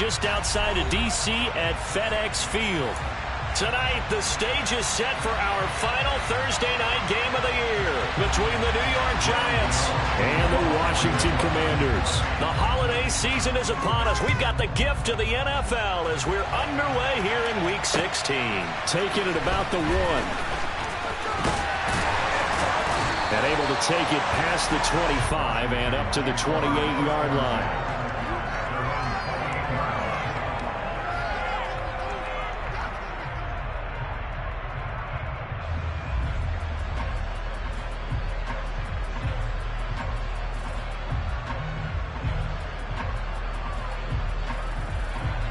just outside of D.C. at FedEx Field. Tonight, the stage is set for our final Thursday night game of the year between the New York Giants and the Washington Commanders. The holiday season is upon us. We've got the gift of the NFL as we're underway here in Week 16. Taking it about the 1. And able to take it past the 25 and up to the 28-yard line.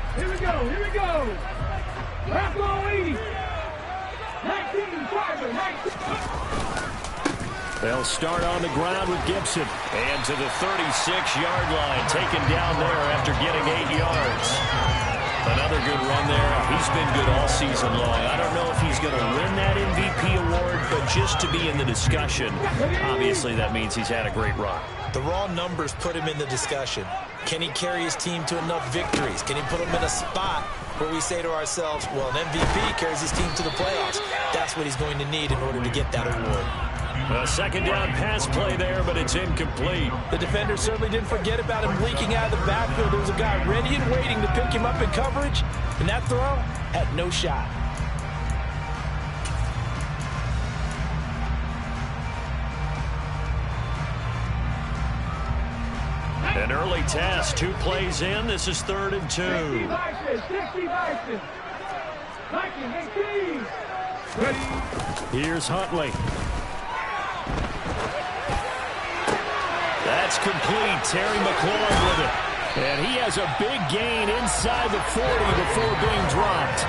Here we go. Bravo 80. 19, driver, 19. They'll start on the ground with Gibson. And to the 36-yard line, taken down there after getting 8 yards. Another good run there. He's been good all season long. I don't know if he's going to win that MVP award, but just to be in the discussion, obviously that means he's had a great run. The raw numbers put him in the discussion. Can he carry his team to enough victories? Can he put them in a spot where we say to ourselves, well, an MVP carries his team to the playoffs. That's what he's going to need in order to get that award. A second down pass play there, but it's incomplete. The defender certainly didn't forget about him leaking out of the backfield. There was a guy ready and waiting to pick him up in coverage, and that throw had no shot. An early task, 2 plays in. This is 3rd and 2. 60 Here's Huntley. That's complete. Terry McLaurin with it. And he has a big gain inside the 40 before being dropped.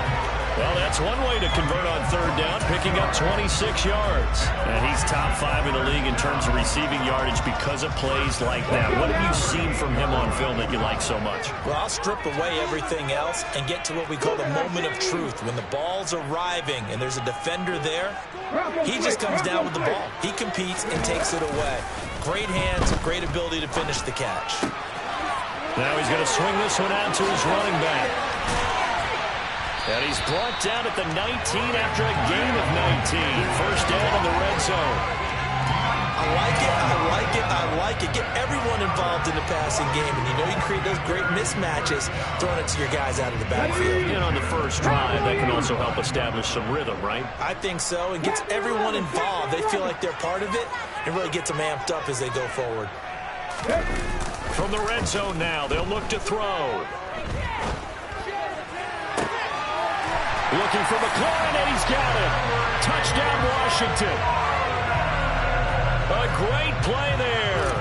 Well, that's one way to convert on 3rd down, picking up 26 yards. And he's top 5 in the league in terms of receiving yardage because of plays like that. What have you seen from him on film that you like so much? Well, I'll strip away everything else and get to what we call the moment of truth. When the ball's arriving and there's a defender there, he just comes down with the ball. He competes and takes it away. Great hands, great ability to finish the catch. Now he's going to swing this one out to his running back. And he's brought down at the 19 after a gain of 19. First down in the red zone. I like it, I like it, I like it. Get everyone involved in the passing game. And you know you create those great mismatches throwing it to your guys out of the backfield. And on the first drive, that can also help establish some rhythm, right? I think so. It gets everyone involved. They feel like they're part of it and really gets them amped up as they go forward. From the red zone now, they'll look to throw. Looking for McLaurin, and he's got it. Touchdown, Washington. A great play there.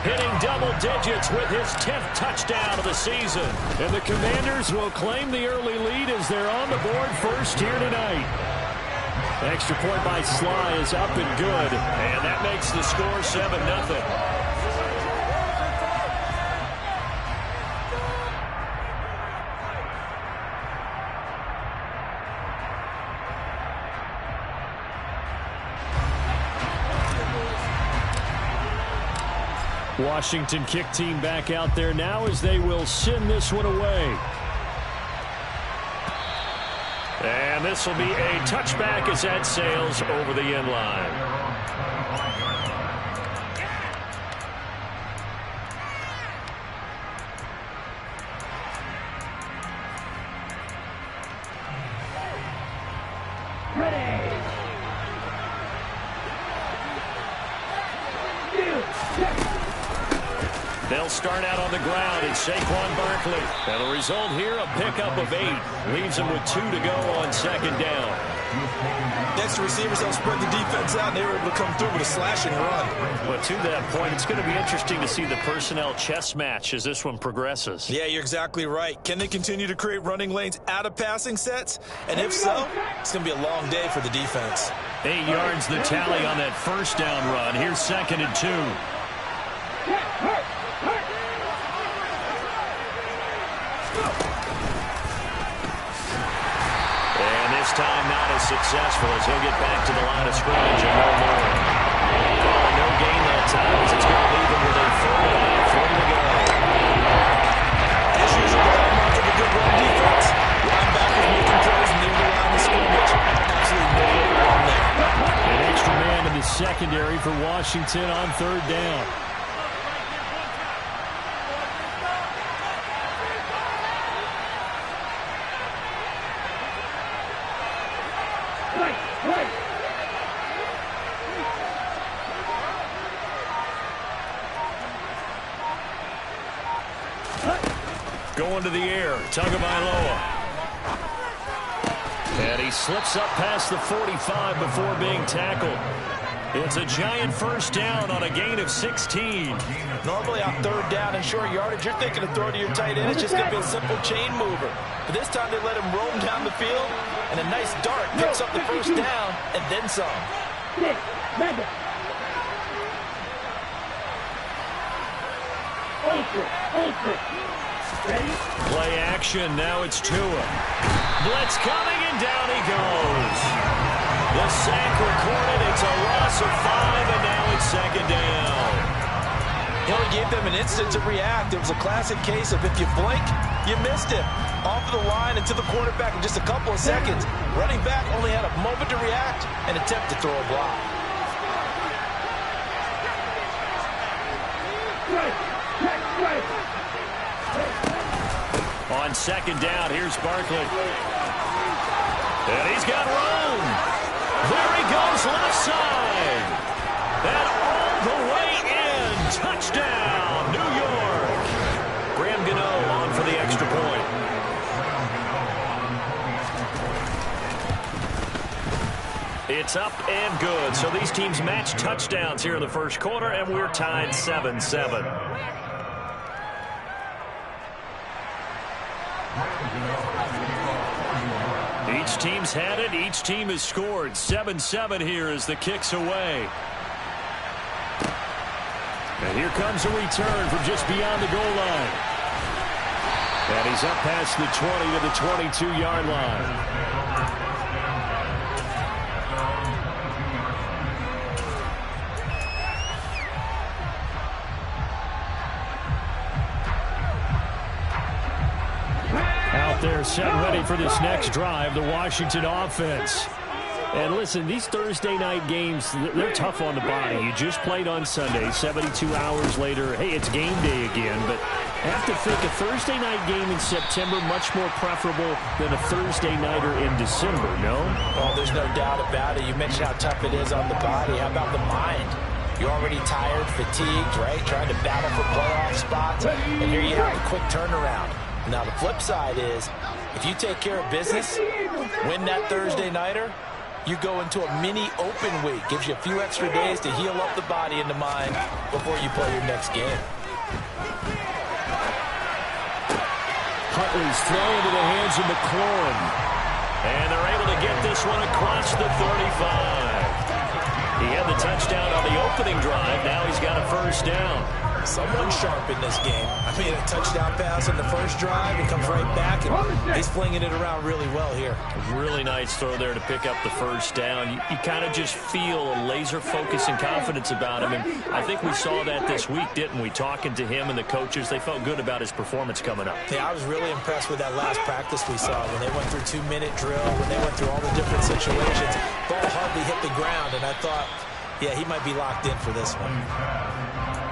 Hitting double digits with his 10th touchdown of the season. And the Commanders will claim the early lead as they're on the board first here tonight. Extra point by Sly is up and good. And that makes the score 7-0. Washington kick team back out there now as they will send this one away. And this will be a touchback as that sails over the end line. They'll start out on the ground in Saquon Barkley. And the result here, a pickup of 8. Leaves them with 2 to go on second down. Next receivers help spread the defense out, and they were able to come through with a slash and run. But to that point, it's going to be interesting to see the personnel chess match as this one progresses. Yeah, you're exactly right. Can they continue to create running lanes out of passing sets? And if so, it's going to be a long day for the defense. 8 yards the tally on that first down run. Here's 2nd and 2. And this time not as successful as he'll get back to the line of scrimmage and no more. Calling no gain that time as it's going to leave him with a 3rd and 40 to go. As usual, the hallmark of the carry for Washington on 3rd down. Going to the air, Tagovailoa. And he slips up past the 45 before being tackled. It's a Giant first down on a gain of 16. Normally on 3rd down and short yardage, you're thinking of throw to your tight end. It's just going to be a simple chain mover. But this time they let him roam down the field, and a nice dart picks up the first down and then some. Play action, now it's Tua. Blitz coming, and down he goes. The sack recorded, it's a loss of 5, and now it's 2nd down. He only gave them an instant to react. It was a classic case of if you blink, you missed him. Off of the line and to the quarterback in just a couple of seconds. Running back only had a moment to react and attempt to throw a block. On 2nd down, here's Barkley. And he's got room. There he goes, left side. And all the way in. Touchdown, New York. Graham Gano on for the extra point. It's up and good. So these teams match touchdowns here in the first quarter, and we're tied 7-7. Each team's had it. Each team has scored. 7-7 here as the kick's away. And here comes a return from just beyond the goal line. And he's up past the 20 to the 22-yard line. Out there set ready for this next drive, the Washington offense. And listen, these Thursday night games, they're tough on the body. You just played on Sunday, 72 hours later. Hey, it's game day again, but I have to think a Thursday night game in September much more preferable than a Thursday nighter in December, no? Oh, there's no doubt about it. You mentioned how tough it is on the body. How about the mind? You're already tired, fatigued, right? Trying to battle for playoff spots, and here you have a quick turnaround. Now, the flip side is, if you take care of business, win that Thursday nighter, you go into a mini open week. Gives you a few extra days to heal up the body and the mind before you play your next game. Huntley's throw into the hands of McLaurin. And they're able to get this one across the 35. He had the touchdown on the opening drive. Now he's got a first down. Someone sharp in this game. I mean, a touchdown pass on the first drive. He comes right back, and he's flinging it around really well here. Really nice throw there to pick up the first down. You kind of just feel a laser focus and confidence about him, and I think we saw that this week, didn't we? Talking to him and the coaches, they felt good about his performance coming up. Yeah, I was really impressed with that last practice we saw when they went through 2-minute drill, when they went through all the different situations. Ball hardly hit the ground, and I thought, yeah, he might be locked in for this one.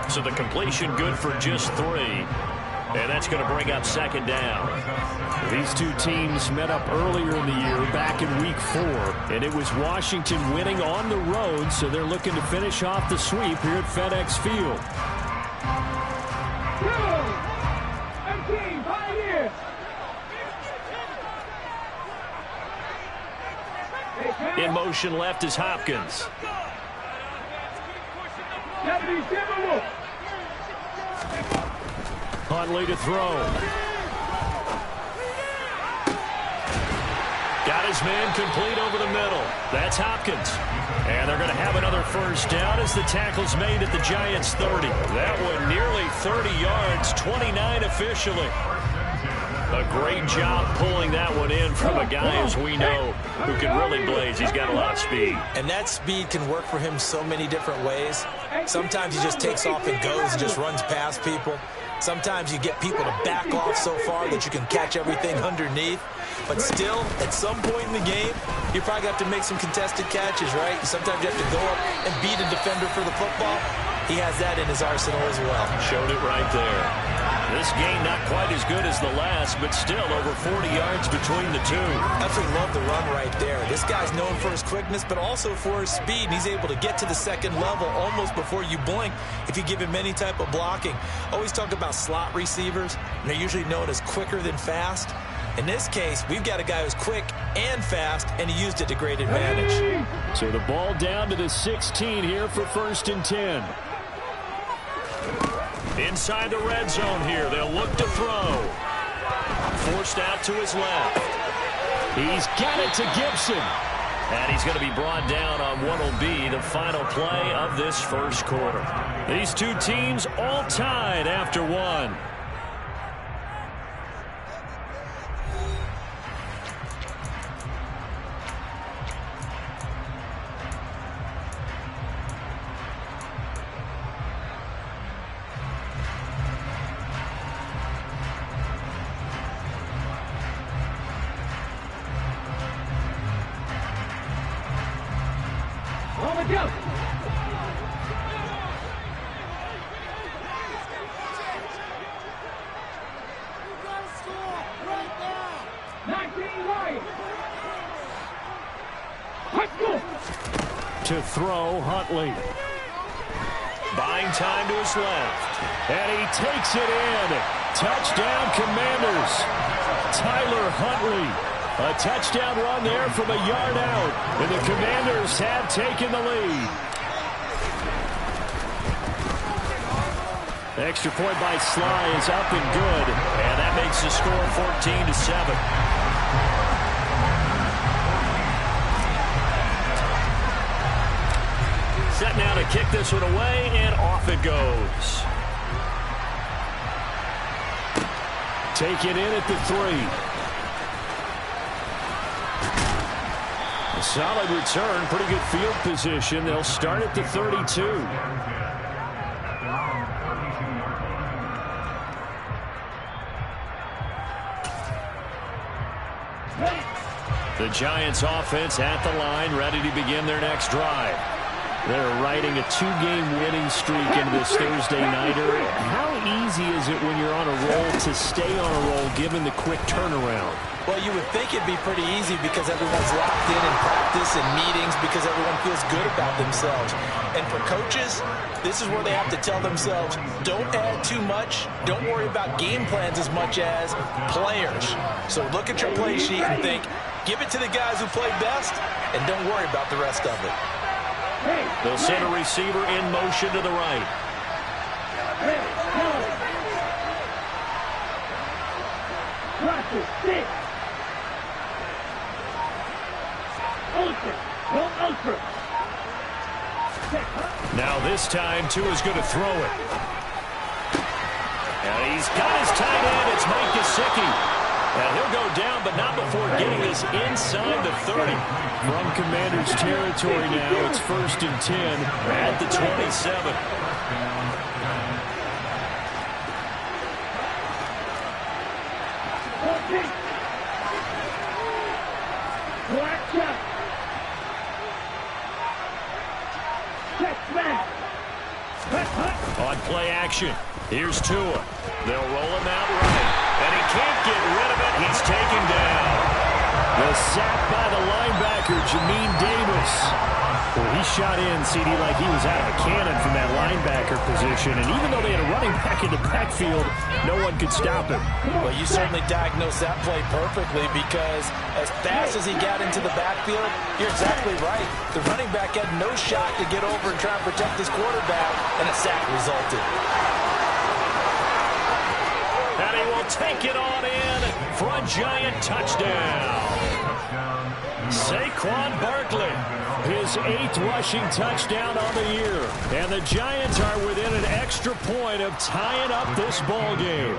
So the completion good for just 3. And that's going to bring up 2nd down. These two teams met up earlier in the year, back in Week 4. And it was Washington winning on the road, so they're looking to finish off the sweep here at FedEx Field. In motion left is Hopkins. Huntley to throw. Got his man complete over the middle. That's Hopkins. And they're going to have another first down as the tackle's made at the Giants' 30. That one nearly 30 yards, 29 officially. A great job pulling that one in from a guy, as we know, who can really blaze. He's got a lot of speed. And that speed can work for him so many different ways. Sometimes he just takes off and goes and just runs past people. Sometimes you get people to back off so far that you can catch everything underneath. But still, at some point in the game, you probably have to make some contested catches, right? Sometimes you have to go up and beat a defender for the football. He has that in his arsenal as well. Showed it right there. This game not quite as good as the last, but still over 40 yards between the two. Absolutely love the run right there. This guy's known for his quickness, but also for his speed. And he's able to get to the second level almost before you blink if you give him any type of blocking. Always talk about slot receivers, and they're usually known as quicker than fast. In this case, we've got a guy who's quick and fast, and he used it to great advantage. So the ball down to the 16 here for 1st and 10. Inside the red zone here, they'll look to throw. Forced out to his left. He's got it to Gibson. And he's going to be brought down on what will be the final play of this first quarter. These two teams all tied after one. Go! 19 right. Let's go. To throw, Huntley. Buying time to his left. And he takes it in. Touchdown, Commanders. Tyler Huntley. A touchdown run there from a yard out. And the Commanders have taken the lead. Extra point by Sly is up and good. And that makes the score 14-7. Set now to kick this one away, and off it goes. Take it in at the 3. Solid return, pretty good field position. They'll start at the 32. The Giants offense at the line, ready to begin their next drive. They're riding a 2-game winning streak into this Thursday nighter. How easy is it when you're on a roll to stay on a roll given the quick turnaround? Well, you would think it'd be pretty easy because everyone's locked in practice and meetings because everyone feels good about themselves. And for coaches, this is where they have to tell themselves, don't add too much. Don't worry about game plans as much as players. So look at your play sheet and think, give it to the guys who play best, and don't worry about the rest of it. They'll send a receiver in motion to the right. Now this time, Tua's going to throw it. And he's got his tight end. It's Mike Gesicki. And he'll go down, but not before getting this inside the 30. From Commanders territory now, it's 1st and 10 at the 27. On play action, here's Tua. They'll roll him out right, and he can't get rid of it. He's taken down. The sack by the linebacker, Jamin Davis. Well, he shot in, CD, like he was out of a cannon from that linebacker position. And even though they had a running back in the backfield, no one could stop him. Well, you certainly diagnosed that play perfectly because as fast as he got into the backfield, you're exactly right. The running back had no shot to get over and try and protect his quarterback, and a sack resulted. And he will take it on in for a Giant touchdown. Saquon Barkley, his 8th rushing touchdown on the year. And the Giants are within an extra point of tying up this ball game.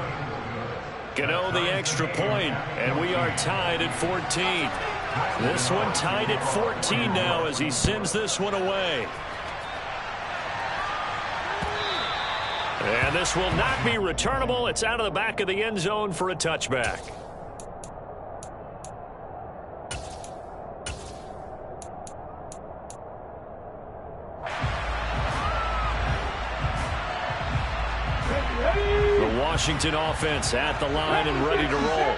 Gano the extra point, and we are tied at 14. This one tied at 14 now as he sends this one away. And this will not be returnable. It's out of the back of the end zone for a touchback. The Washington offense at the line and ready to roll.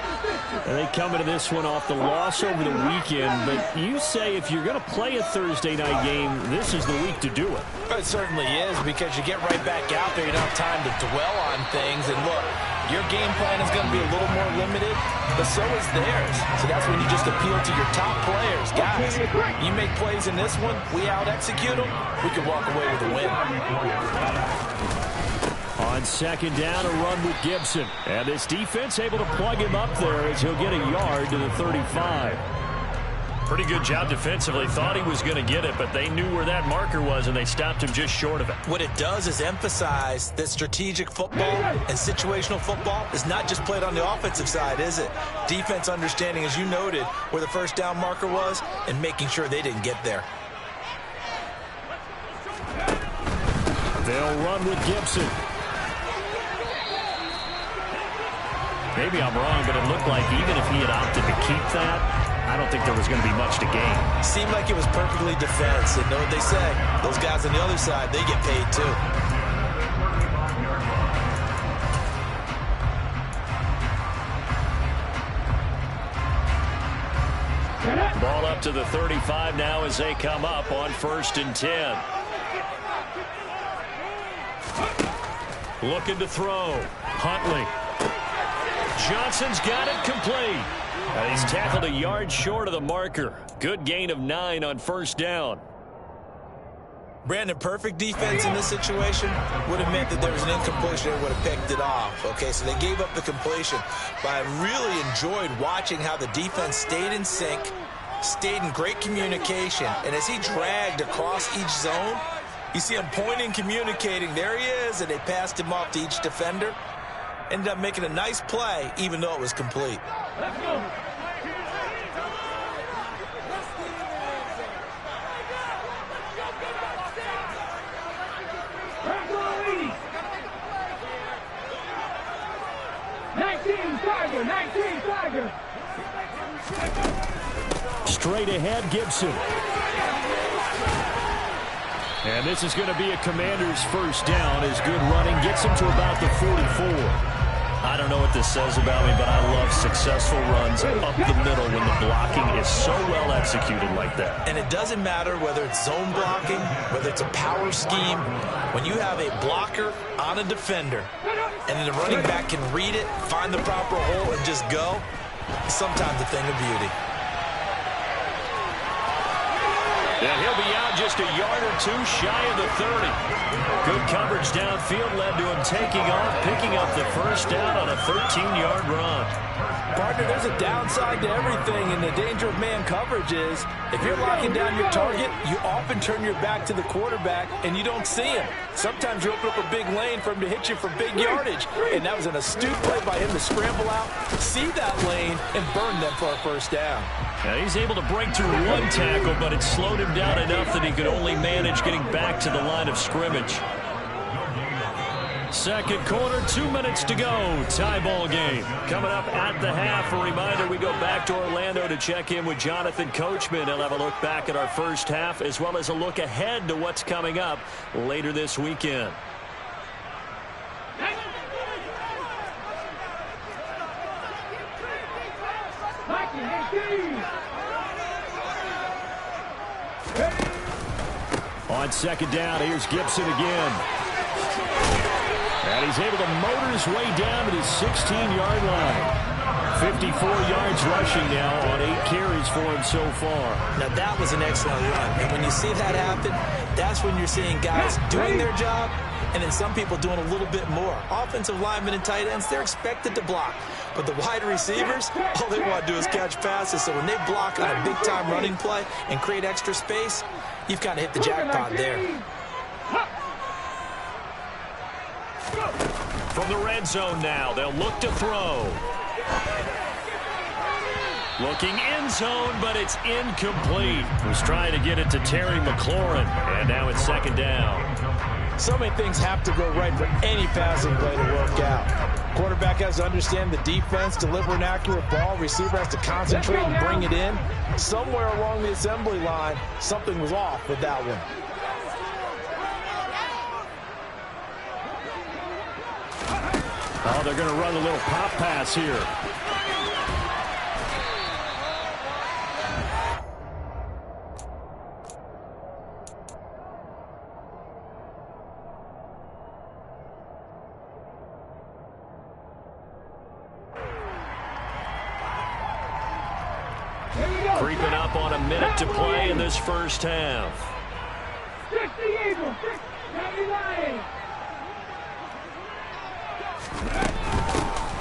And they come into this one off the loss over the weekend, but you say if you're going to play a Thursday night game, this is the week to do it. It certainly is, because you get right back out there. You don't have time to dwell on things. And look, your game plan is going to be a little more limited, but so is theirs. So that's when you just appeal to your top players. Guys, you make plays in this one, we out-execute them, we can walk away with a win. On second down, a run with Gibson. And this defense able to plug him up there as he'll get a yard to the 35. Pretty good job defensively. Thought he was going to get it, but they knew where that marker was, and they stopped him just short of it. What it does is emphasize that strategic football and situational football is not just played on the offensive side, is it? Defense understanding, as you noted, where the first down marker was and making sure they didn't get there. They'll run with Gibson. Maybe I'm wrong, but it looked like even if he had opted to keep that, I don't think there was going to be much to gain. Seemed like it was perfectly defense. And know what they say? Those guys on the other side, they get paid too. Ball up to the 35 now as they come up on 1st and 10. Looking to throw. Huntley. Johnson's got it complete. And he's tackled a yard short of the marker. Good gain of 9 on 1st down. Brandon, perfect defense in this situation would have meant that there was an incompletion and would have picked it off. Okay, so they gave up the completion. But I really enjoyed watching how the defense stayed in sync, stayed in great communication. And as he dragged across each zone, you see him pointing, communicating. There he is, and they passed him off to each defender. Ended up making a nice play, even though it was complete. Let's go. Straight ahead, Gibson. And this is going to be a Commander's 1st down as good running gets him to about the 44. I don't know what this says about me, but I love successful runs up the middle when the blocking is so well executed like that. And it doesn't matter whether it's zone blocking, whether it's a power scheme. When you have a blocker on a defender and then the running back can read it, find the proper hole, and just go, sometimes a thing of beauty. And he'll be out just a yard or two shy of the 30. Good coverage downfield led to him taking off, picking up the 1st down on a 13-yard run. Partner, there's a downside to everything, and the danger of man coverage is if you're locking down your target, you often turn your back to the quarterback, and you don't see him. Sometimes you open up a big lane for him to hit you for big yardage, and that was an astute play by him to scramble out, see that lane, and burn them for a 1st down. Now he's able to break through one tackle, but it slowed him down enough that he could only manage getting back to the line of scrimmage. Second quarter, 2 minutes to go. Tie ball game. Coming up at the half, a reminder we go back to Orlando to check in with Jonathan Coachman. He'll have a look back at our 1st half as well as a look ahead to what's coming up later this weekend. On second down, here's Gibson again. And he's able to motor his way down to the 16-yard line. 54 yards rushing now on 8 carries for him so far. Now, that was an excellent run. And when you see that happen, that's when you're seeing guys doing their job and then some people doing a little bit more. Offensive linemen and tight ends, they're expected to block. But the wide receivers, all they want to do is catch passes. So when they block on a big-time running play and create extra space, you've kind of hit the jackpot there. From the red zone now, they'll look to throw. Looking end zone, but it's incomplete. Was trying to get it to Terry McLaurin, and now it's second down. So many things have to go right for any passing play to work out. Quarterback has to understand the defense, deliver an accurate ball. Receiver has to concentrate and bring it in. Somewhere along the assembly line, something was off with that one. Oh, they're going to run a little pop pass here. Creeping up on a minute to play in this first half. 60 Eagles, 79.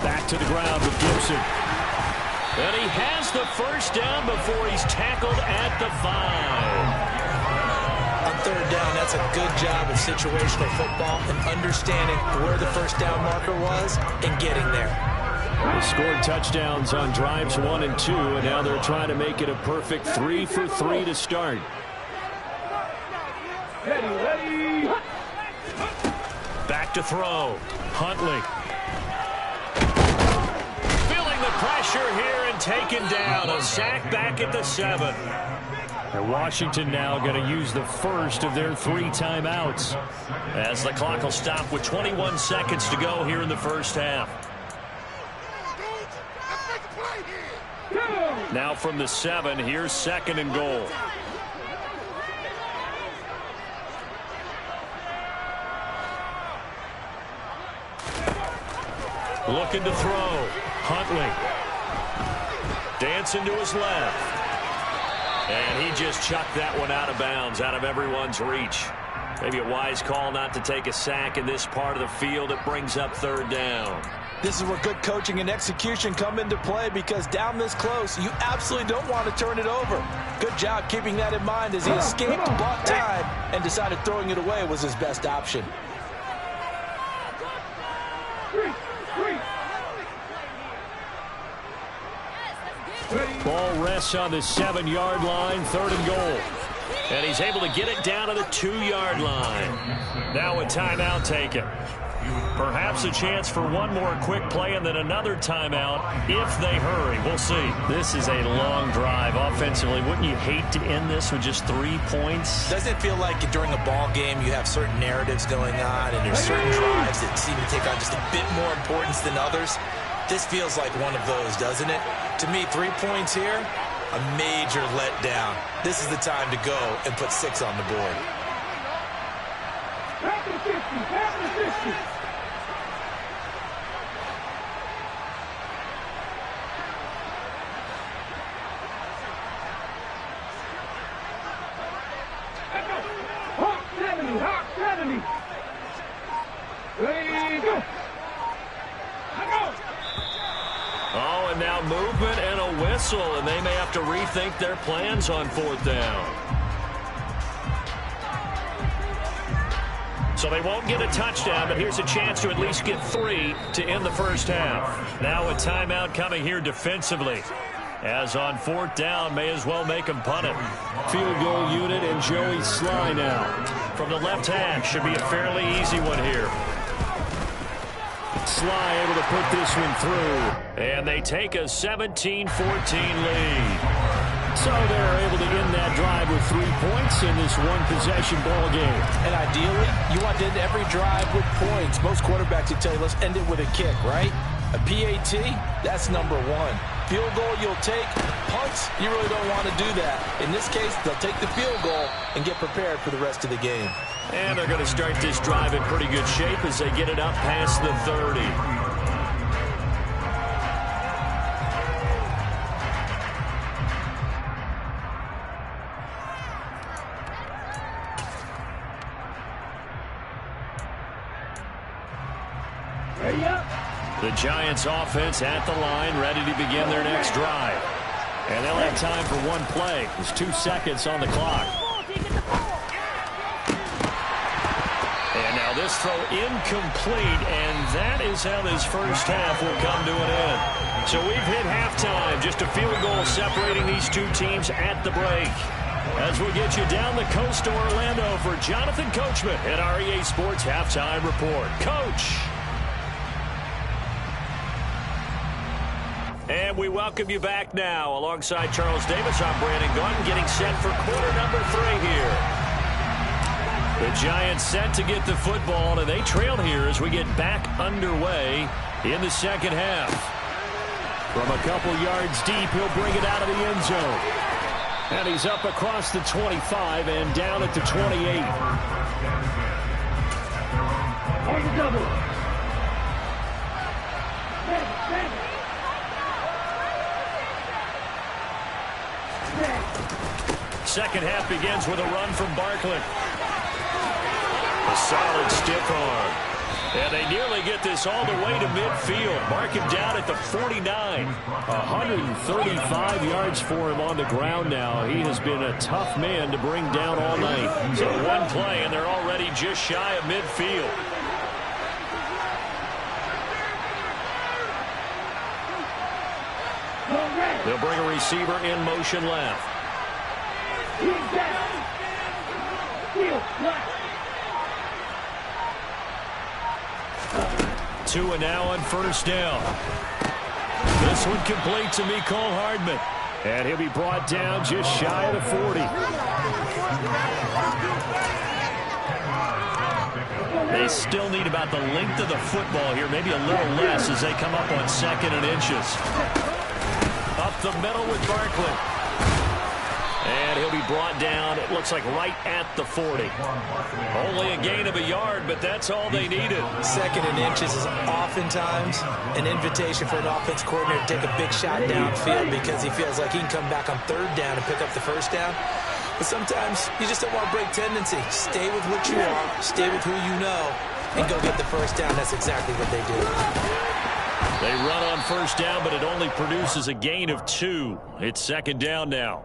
Back to the ground with Gibson. And he has the first down before he's tackled at the 5. On third down, that's a good job of situational football and understanding where the first down marker was and getting there. They scored touchdowns on drives 1 and 2, and now they're trying to make it a perfect 3 for 3 to start. Ready. Back to throw. Huntley. Feeling the pressure here and taken down. A sack back at the 7. And Washington now going to use the first of their 3 timeouts, as the clock will stop with 21 seconds to go here in the first half. Now from the 7, here's 2nd and goal. Looking to throw. Huntley. Dancing to his left. And he just chucked that one out of bounds, out of everyone's reach. Maybe a wise call not to take a sack in this part of the field. It brings up 3rd down. This is where good coaching and execution come into play, because down this close, you absolutely don't want to turn it over. Good job keeping that in mind as he escaped, bought time, and decided throwing it away was his best option. Ball rests on the 7-yard line, 3rd and goal. And he's able to get it down to the 2-yard line. Now a timeout taken. Perhaps a chance for one more quick play and then another timeout if they hurry. We'll see. This is a long drive offensively. Wouldn't you hate to end this with just 3 points? Doesn't it feel like during a ball game you have certain narratives going on and there's certain drives that seem to take on just a bit more importance than others? This feels like one of those, doesn't it? To me, 3 points here, a major letdown. This is the time to go and put 6 on the board. Back to 50, back to 50. Hawk 70, Hawk 70. Ready, go. Oh, and now movement and a whistle, and they may have to rethink their plans on 4th down. So they won't get a touchdown, but here's a chance to at least get 3 to end the first half. Now a timeout coming here defensively, as on 4th down, may as well make them punt it. Field goal unit and Joey Sly now. From the left hash, should be a fairly easy one here. Sly able to put this one through. And they take a 17-14 lead. So they're able to end that drive with 3 points in this one-possession ball game. And ideally, you want to end every drive with points. Most quarterbacks will tell you, let's end it with a kick, right? A PAT, that's number 1. Field goal you'll take. Punts, you really don't want to do that. In this case, they'll take the field goal and get prepared for the rest of the game. And they're going to start this drive in pretty good shape as they get it up past the 30. The Giants offense at the line, ready to begin their next drive. And they'll have time for one play. There's 2 seconds on the clock. And now this throw incomplete, and that is how this first half will come to an end. So we've hit halftime, just a field goal separating these 2 teams at the break. as we get you down the coast to Orlando for Jonathan Coachman at our EA Sports Halftime Report. Coach. And we welcome you back now. Alongside Charles Davis, I'm Brandon Gaudin, getting set for quarter number 3 here. The Giants set to get the football, and they trail here as we get back underway in the second half. From a couple yards deep, he'll bring it out of the end zone. And he's up across the 25 and down at the 28. On the double. Second half begins with a run from Barkley. A solid stiff arm. And they nearly get this all the way to midfield. Mark him down at the 49. 135 yards for him on the ground now. He has been a tough man to bring down all night. So one play, and they're already just shy of midfield. They'll bring a receiver in motion left. 2 and now on first down. This one complete to Mecole Hardman. And he'll be brought down just shy of the 40. They still need about the length of the football here, maybe a little less as they come up on 2nd and inches. Up the middle with Barkley. And he'll be brought down, it looks like right at the 40. Only a gain of a yard, but that's all they needed. 2nd and inches is oftentimes an invitation for an offense coordinator to take a big shot downfield because he feels like he can come back on 3rd down and pick up the 1st down. But sometimes you just don't want to break tendency. Stay with what you are, stay with who you know, and go get the 1st down. That's exactly what they do. They run on 1st down, but it only produces a gain of 2. It's 2nd down now.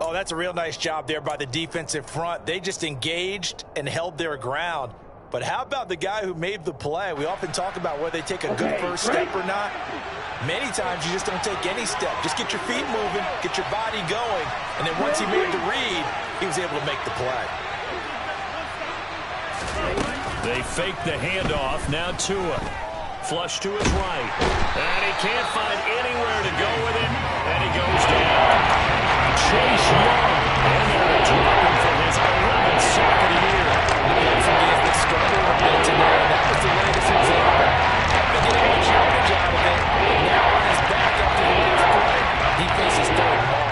Oh, that's a real nice job there by the defensive front. They just engaged and held their ground. But how about the guy who made the play? We often talk about whether they take a good first step or not. Many times you just don't take any step. Just get your feet moving, get your body going, and then once he made the read, he was able to make the play. They fake the handoff. Now Tua. Flush to his right. And he can't find anywhere to go with it. And he goes down. Chase Young. And they're dropping for his 11th sack of the year. He's been struggling a bit today. That was the latest example. But getting much yardage out of it. Now on his back after the last play, he faces 3rd and long.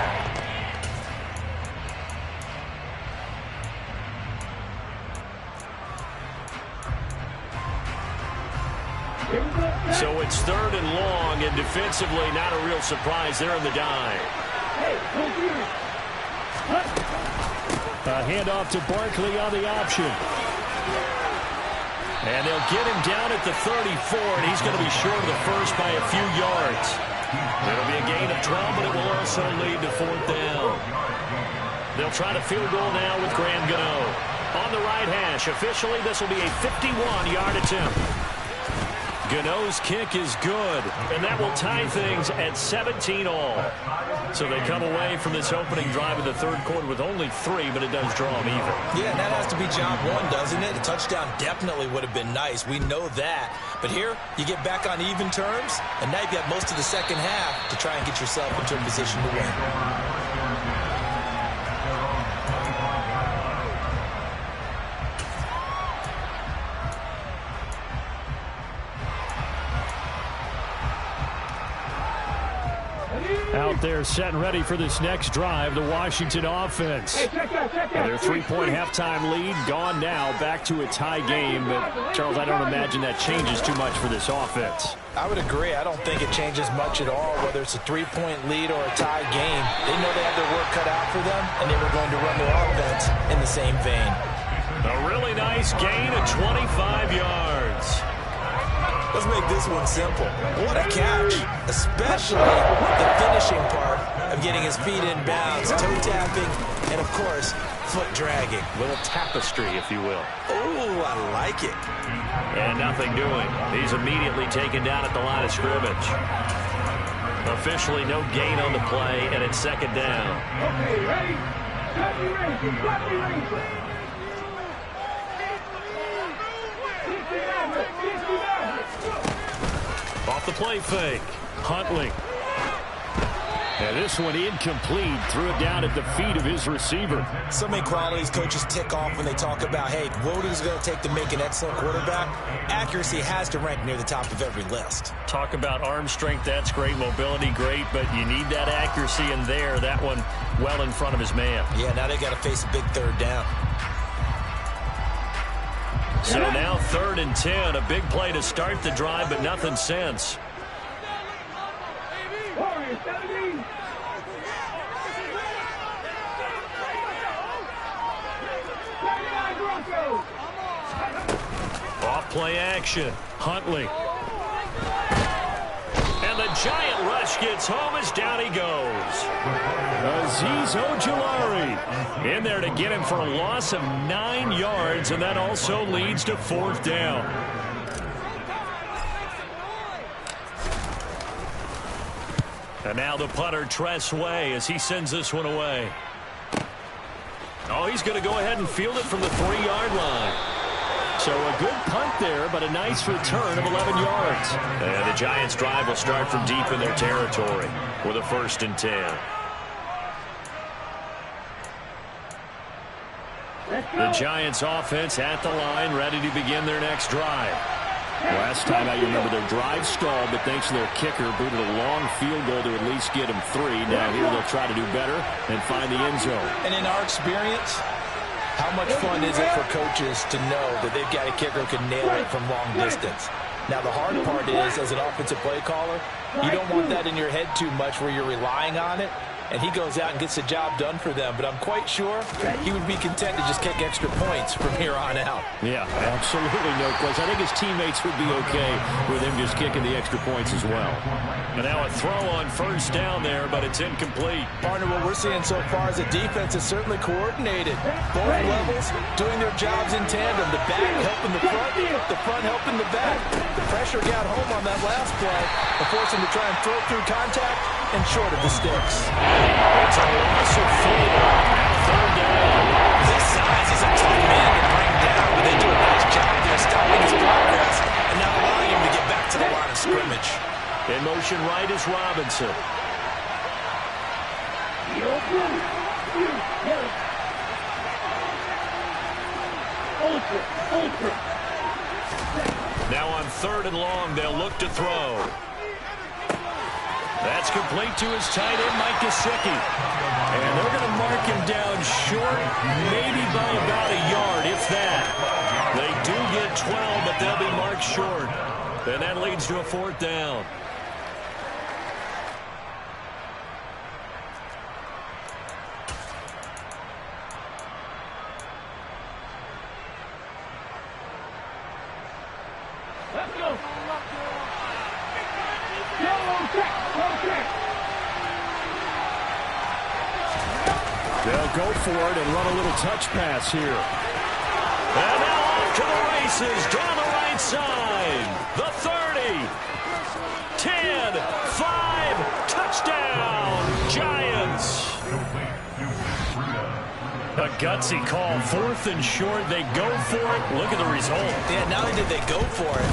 So it's 3rd and long, and defensively not a real surprise. They're in the dive. A handoff to Barkley on the option. And they'll get him down at the 34, and he's going to be short of the 1st by a few yards. It'll be a gain of 12, but it will also lead to 4th down. They'll try to field goal now with Graham Gano. On the right hash, officially this will be a 51-yard attempt. Gano's kick is good, and that will tie things at 17 all. So they come away from this opening drive in the 3rd quarter with only 3, but it does draw them even. Yeah, and that has to be job 1, doesn't it? A touchdown definitely would have been nice. We know that. But here, you get back on even terms, and now you've got most of the second half to try and get yourself into a position to win. Out there set and ready for this next drive, the Washington offense. And their 3-point halftime lead gone now, back to a tie game. But, Charles, I don't imagine that changes too much for this offense. I would agree. I don't think it changes much at all, whether it's a 3-point lead or a tie game. They know they have their work cut out for them, and they were going to run their offense in the same vein. A really nice gain of 25 yards. Let's make this one simple. What a catch, especially the finishing part of getting his feet in bounds, toe tapping, and of course, foot dragging. Little tapestry, if you will. Oh, I like it. And nothing doing. He's immediately taken down at the line of scrimmage. Officially no gain on the play, and it's 2nd down. Okay, ready? Off the play fake. Huntley. And this one incomplete. Threw it down at the feet of his receiver. So many qualities coaches tick off when they talk about, hey, what is it going to take to make an excellent quarterback? Accuracy has to rank near the top of every list. Talk about arm strength. That's great. Mobility, great. But you need that accuracy in there. That one well in front of his man. Yeah, now they got to face a big third down. So now 3rd and 10. A big play to start the drive, but nothing since. Off play action. Huntley. And the giant rush gets home as down he goes. Azeez Ojulari in there to get him for a loss of 9 yards, and that also leads to 4th down. And now the punter, Tress Way, as he sends this one away. Oh, he's going to go ahead and field it from the 3-yard line. So a good punt there, but a nice return of 11 yards. And the Giants' drive will start from deep in their territory with a 1st and 10. The Giants' offense at the line, ready to begin their next drive. Last time out, you remember their drive stalled, but thanks to their kicker, booted a long field goal to at least get them 3. Now here they'll try to do better and find the end zone. And in our experience, how much fun is it for coaches to know that they've got a kicker who can nail it from long distance? Now, the hard part is, as an offensive play caller, you don't want that in your head too much where you're relying on it. And he goes out and gets the job done for them. But I'm quite sure he would be content to just kick extra points from here on out. Yeah, absolutely no question. I think his teammates would be okay with him just kicking the extra points as well. And now a throw on 1st down there, but it's incomplete. Partner, what we're seeing so far is the defense is certainly coordinated. Both levels doing their jobs in tandem. The back helping the front helping the back. The pressure got home on that last play and forced him to try and throw through contact and short of the sticks. It's a loss of 4. Now 3rd down. This size is a tough man to bring down, but they do a nice job there stopping his progress and not allowing him to get back to the line of scrimmage. In motion right is Robinson. Now on 3rd and long, they'll look to throw. That's complete to his tight end, Mike Gesicki. And they're going to mark him down short, maybe by about a yard, if that. They do get 12, but they'll be marked short. And that leads to a 4th down. Let's go. They'll go for it and run a little touch pass here. And now off to the races down the right side. The 30, 10, 5, touchdown, Giants. A gutsy call, 4th and short. They go for it. Look at the result. Yeah, not only did they go for it,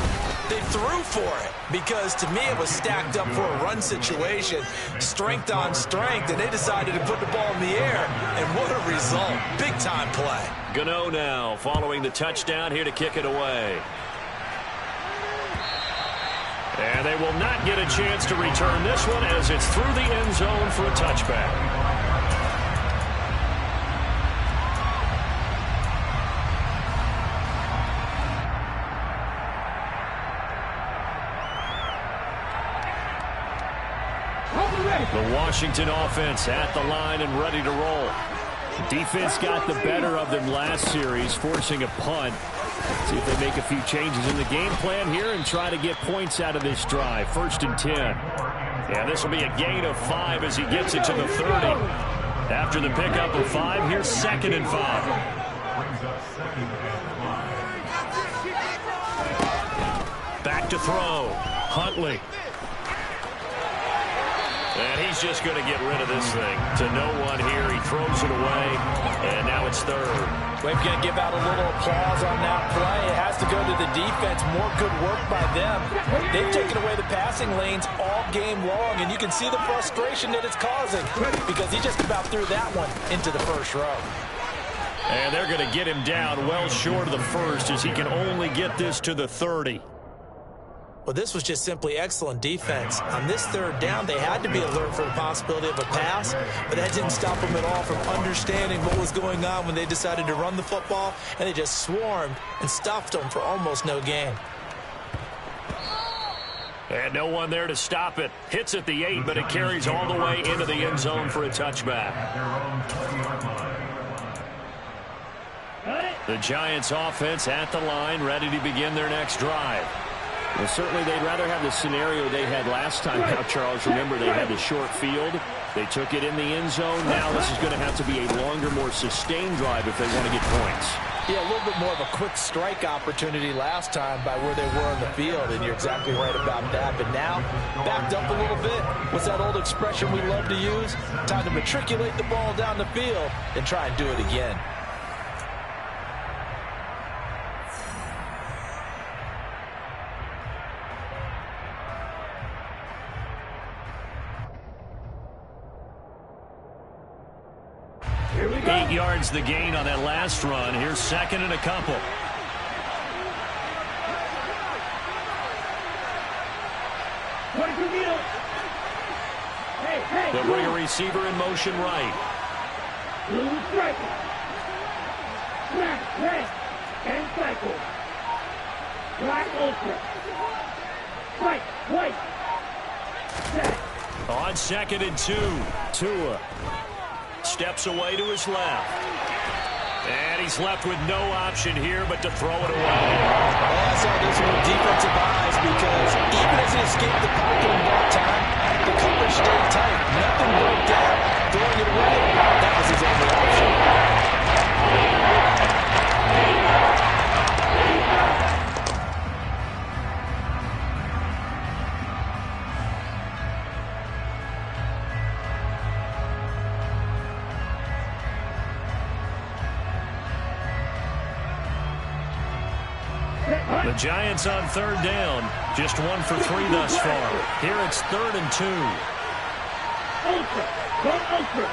they threw for it. Because to me, it was stacked up for a run situation, strength on strength, and they decided to put the ball in the air. And what a result. Big-time play. Gano now following the touchdown here to kick it away. And they will not get a chance to return this one as it's through the end zone for a touchback. The Washington offense at the line and ready to roll. Defense got the better of them last series, forcing a punt. See if they make a few changes in the game plan here and try to get points out of this drive. 1st and 10. Yeah, this will be a gain of 5 as he gets it to the 30. After the pickup of 5, here's 2nd and 5. Back to throw. Huntley. And He's just going to get rid of this thing. To no one here. He throws it away, and now it's third. We're going to give out a little applause on that play. It has to go to the defense. More good work by them. They've taken away the passing lanes all game long, and you can see the frustration that it's causing because he just about threw that one into the first row. And they're going to get him down well short of the first as he can only get this to the 30. Well, this was just simply excellent defense. On this third down, they had to be alert for the possibility of a pass, but that didn't stop them at all from understanding what was going on when they decided to run the football, and they just swarmed and stuffed them for almost no gain. And no one there to stop it. Hits at the 8, but it carries all the way into the end zone for a touchback. The Giants offense at the line, ready to begin their next drive. Well, certainly they'd rather have the scenario they had last time. Now, Charles, remember they had the short field. They took it in the end zone. Now this is going to have to be a longer, more sustained drive if they want to get points. Yeah, a little bit more of a quick strike opportunity last time by where they were on the field, and you're exactly right about that. But now, backed up a little bit. What's that old expression we love to use? Time to matriculate the ball down the field and try and do it again. Yards the gain on that last run. Here's second and a couple. They'll bring a receiver in motion right. Blue striker. Black, red, and cycle. Black ultra. White, white. Set. On second and 2. Tua steps away to his left. And he's left with no option here but to throw it away. Well, I saw this with defensive eyes because even as he escaped the pocket in that time, the coverage stayed tight. Nothing broke down. Throwing it away, that was his only option. The Giants on third down. Just 1 for 3 thus far. Here it's 3rd and 2. Ultra. Go ultra.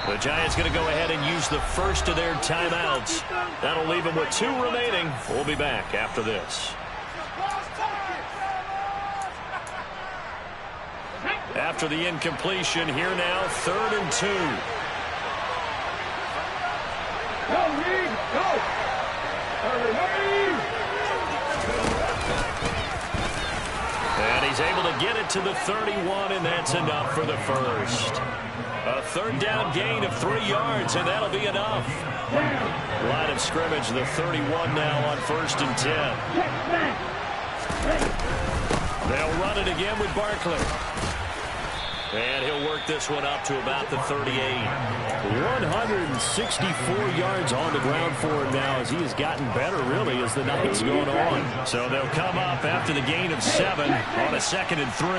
The Giants going to go ahead and use the first of their timeouts. That'll leave them with 2 remaining. We'll be back after this. After the incompletion, here now, 3rd and 2. Go, Reed. Go. And he's able to get it to the 31, and that's enough for the first. A third down gain of 3 yards, and that'll be enough. Line of scrimmage, the 31 now on 1st and 10. They'll run it again with Barkley. And he'll work this one up to about the 38. 164 yards on the ground for him now as he has gotten better, really, as the night's going on. So they'll come up after the gain of 7 on a 2nd and 3.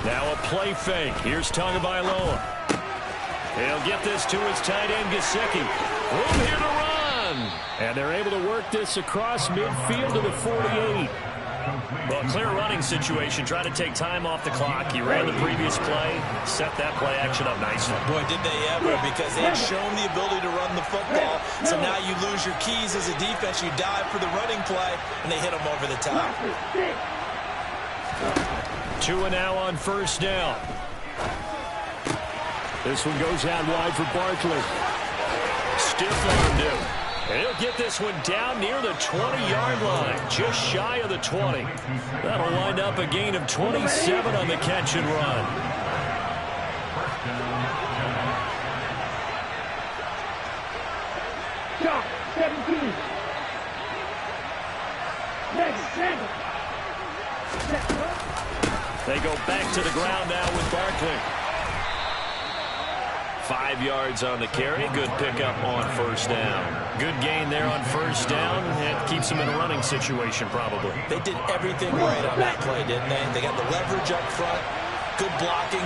Now a play fake. Here's Tagovailoa. He'll get this to his tight end, Gesicki. Room here to run. And they're able to work this across midfield to the 48. Well, clear running situation. Try to take time off the clock. He ran the previous play, set that play action up nicely. Boy, did they ever, because they've shown the ability to run the football. So now you lose your keys as a defense. You dive for the running play, and they hit them over the top. Tua now on 1st down. This one goes out wide for Barkley. Stiff arm due. He'll get this one down near the 20-yard line, just shy of the 20. That'll wind up a gain of 27 on the catch and run. Shot. 17. They go back to the ground now with Barkley. 5 yards on the carry. Good pickup on first down. Good gain there on first down. That keeps them in a running situation probably. They did everything right on that play, didn't they? They got the leverage up front, good blocking,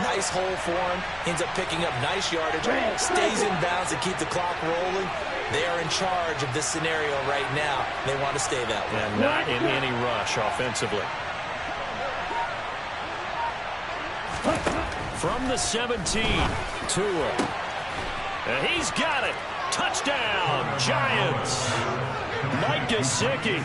nice hole for him. Ends up picking up nice yardage, stays in bounds to keep the clock rolling. They are in charge of this scenario right now. They want to stay that way. And not in any rush offensively. From the 17, Tua. And he's got it. Touchdown, Giants. Mike Gesicki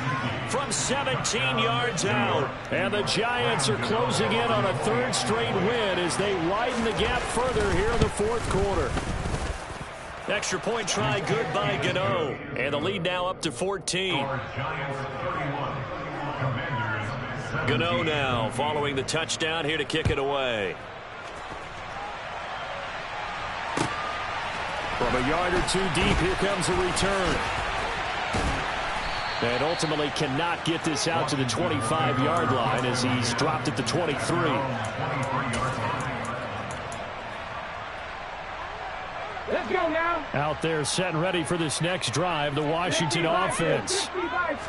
from 17 yards out. And the Giants are closing in on a third straight win as they widen the gap further here in the fourth quarter. Extra point try good by Gano. And the lead now up to 14. Gano now following the touchdown here to kick it away. From a yard or two deep, here comes a return. And ultimately cannot get this out to the 25-yard line as he's dropped at the 23. Let's go now. Out there set and ready for this next drive, the Washington offense.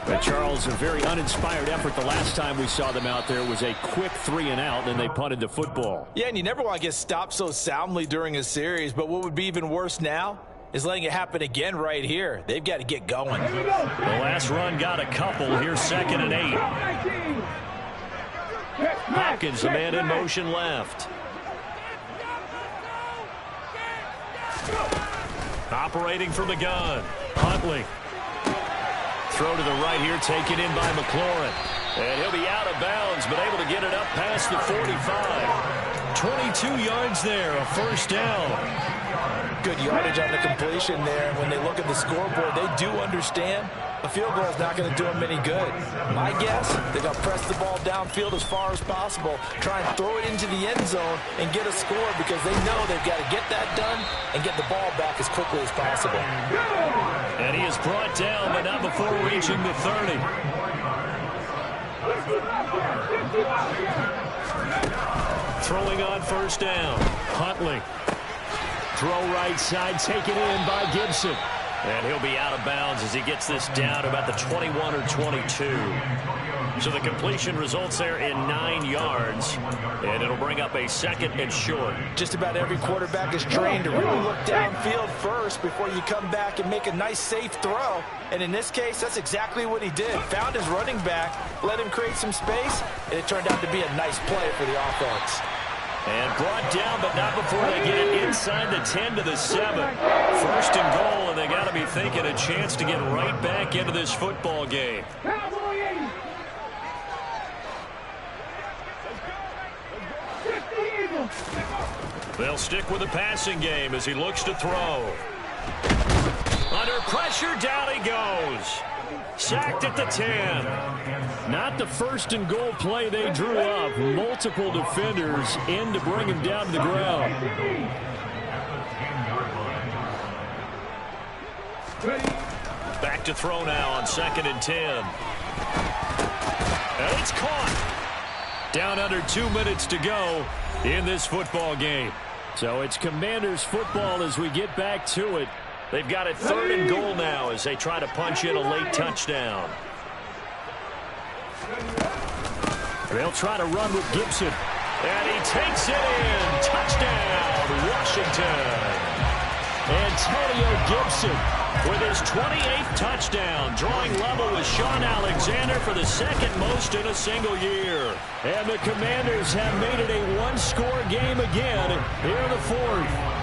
But Charles, a very uninspired effort. The last time we saw them out there was a quick 3-and-out, and they punted the football. Yeah, and you never want to get stopped so soundly during a series, but what would be even worse now is letting it happen again right here. They've got to get going. Here we go. The last run got a couple. Here's 2nd and 8. Hopkins, the man in motion left. Operating from the gun. Huntley. Throw to the right here, taken in by McLaurin. And he'll be out of bounds, but able to get it up past the 45. 22 yards there, a first down. Good yardage on the completion there. When they look at the scoreboard, they do understand a field goal is not going to do them any good. My guess, they're going to press the ball downfield as far as possible, try and throw it into the end zone and get a score because they know they've got to get that done and get the ball back as quickly as possible. And he is brought down, but not before reaching the 30. Throwing on first down. Huntley. Throw right side, taken in by Gibson. And he'll be out of bounds as he gets this down to about the 21 or 22. So the completion results there in 9 yards. And it'll bring up a 2nd and short. Just about every quarterback is trained to really look downfield first before you come back and make a nice, safe throw. And in this case, that's exactly what he did. Found his running back, let him create some space, and it turned out to be a nice play for the offense. And brought down, but not before they get it inside the 10 to the 7. 1st and goal, and they got to be thinking a chance to get right back into this football game. They'll stick with the passing game as he looks to throw. Under pressure, down he goes. Sacked at the 10. Not the 1st and goal play they drew up. Multiple defenders in to bring him down to the ground. Back to throw now on 2nd and 10. And it's caught. Down under 2 minutes to go in this football game. So it's Commanders football as we get back to it. They've got it 3rd and goal now as they try to punch in a late touchdown. They'll try to run with Gibson. And he takes it in. Touchdown, Washington. Antonio Gibson with his 28th touchdown, drawing level with Sean Alexander for the 2nd most in a single year. And the Commanders have made it a one-score game again here in the 4th.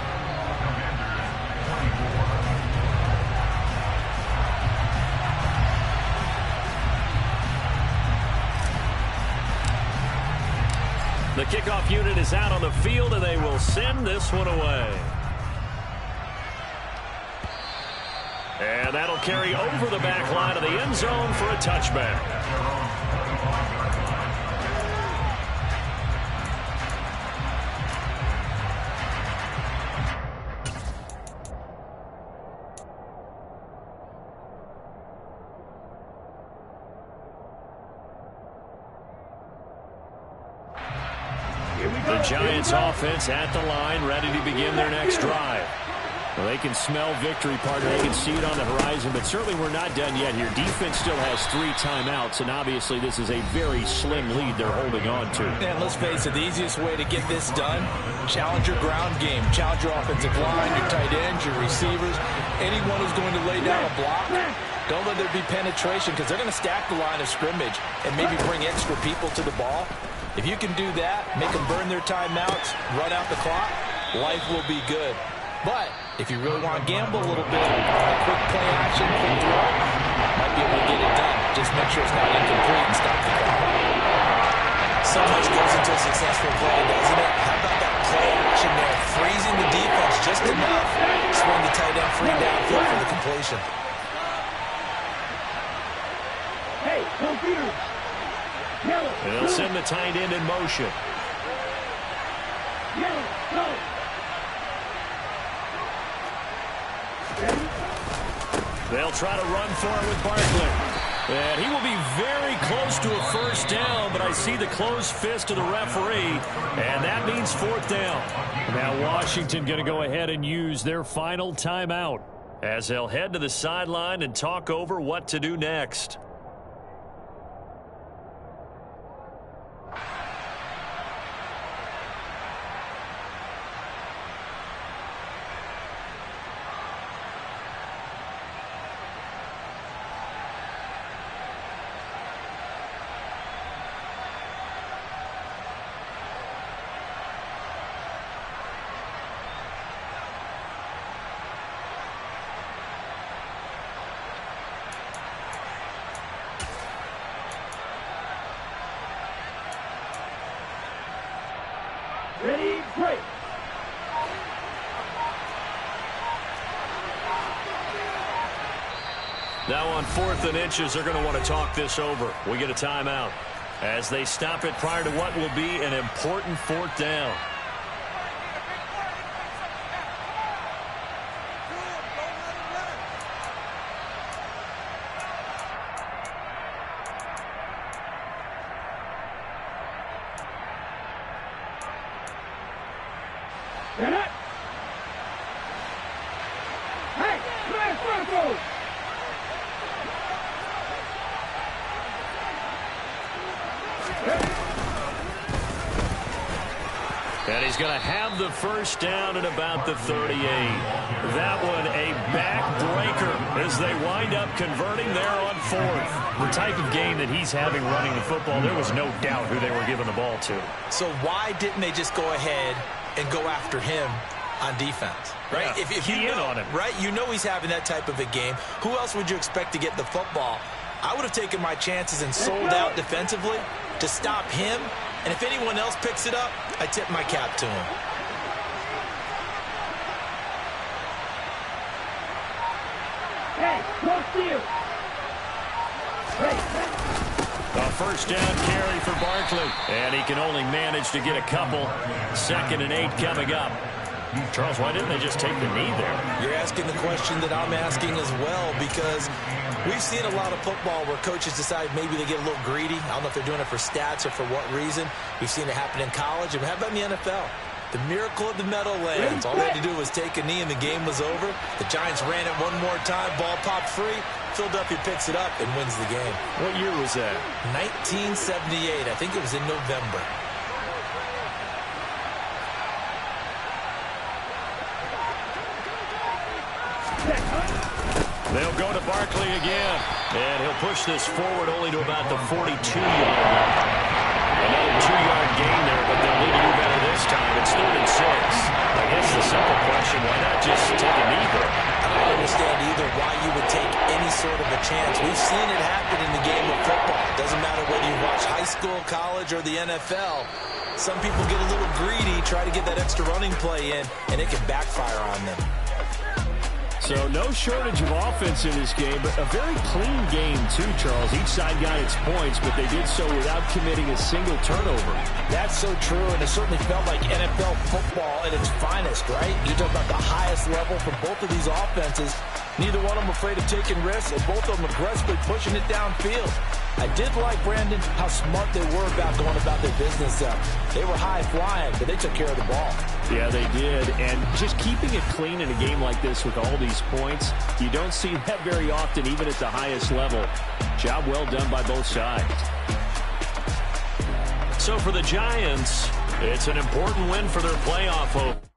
The kickoff unit is out on the field, and they will send this one away. And that'll carry over the back line of the end zone for a touchback. The Giants offense at the line, ready to begin their next drive. Well, they can smell victory, partner. They can see it on the horizon, but certainly we're not done yet here. Defense still has 3 timeouts, and obviously this is a very slim lead they're holding on to. And let's face it, the easiest way to get this done, challenge your ground game. Challenge your offensive line, your tight ends, your receivers, anyone who's going to lay down a block. Don't let there be penetration because they're going to stack the line of scrimmage and maybe bring extra people to the ball. If you can do that, make them burn their timeouts, run out the clock, life will be good. But if you really want to gamble a little bit, quick play action, quick throw, might be able to get it done. Just make sure it's not incomplete and stop the clock. So much goes into a successful play, doesn't it? How about that play action there? Freezing the defense just enough. Swing the tight end free downfield for the completion. Hey, computer. Yellow. They'll send the tight end in motion. Yellow, go. They'll try to run for it with Barkley. And he will be very close to a first down, but I see the closed fist of the referee, and that means 4th down. Now Washington going to go ahead and use their final timeout as they'll head to the sideline and talk over what to do next. Ready, break. Now on 4th and inches, they're going to want to talk this over. We get a timeout as they stop it prior to what will be an important 4th down. Get it. Hey, play circle. And he's going to have the first down at about the 38. That one a backbreaker as they wind up converting there on 4th. The type of game that he's having running the football, there was no doubt who they were giving the ball to. So why didn't they just go ahead and go after him on defense, right? Yeah, if you know, on him. right? You know he's having that type of a game. Who else would you expect to get the football? I would have taken my chances and sold out defensively to stop him. And if anyone else picks it up, I tip my cap to him. Hey, no steal. A first down carry for Barkley. And he can only manage to get a couple. 2nd and 8 coming up. Charles, why didn't they just take the knee there? You're asking the question that I'm asking as well, because we've seen a lot of football where coaches decide maybe they get a little greedy. I don't know if they're doing it for stats or for what reason. We've seen it happen in college. And how about in the NFL? The miracle of the Meadowlands. All they had to do was take a knee and the game was over. The Giants ran it one more time. Ball popped free. Philadelphia picks it up and wins the game. What year was that? 1978. I think it was in November. They'll go to Barkley again. And he'll push this forward only to about the 42-yard line. Another 2-yard gain there, but they'll need to do better this time. It's 3rd and 6. I guess the simple question, why not just take a knee there? I don't understand either why you would take any sort of a chance. We've seen it happen in the game of football. It doesn't matter whether you watch high school, college, or the NFL. Some people get a little greedy, try to get that extra running play in, and it can backfire on them. So no shortage of offense in this game, but a very clean game too, Charles. Each side got its points, but they did so without committing a single turnover. That's so true, and it certainly felt like NFL football at its finest, right? You talk about the highest level for both of these offenses. Neither one of them afraid of taking risks, and both of them aggressively pushing it downfield. I did like, Brandon, how smart they were about going about their business. They were high flying, but they took care of the ball. Yeah, they did. And just keeping it clean in a game like this with all these points, you don't see that very often, even at the highest level. Job well done by both sides. So for the Giants, it's an important win for their playoff hope.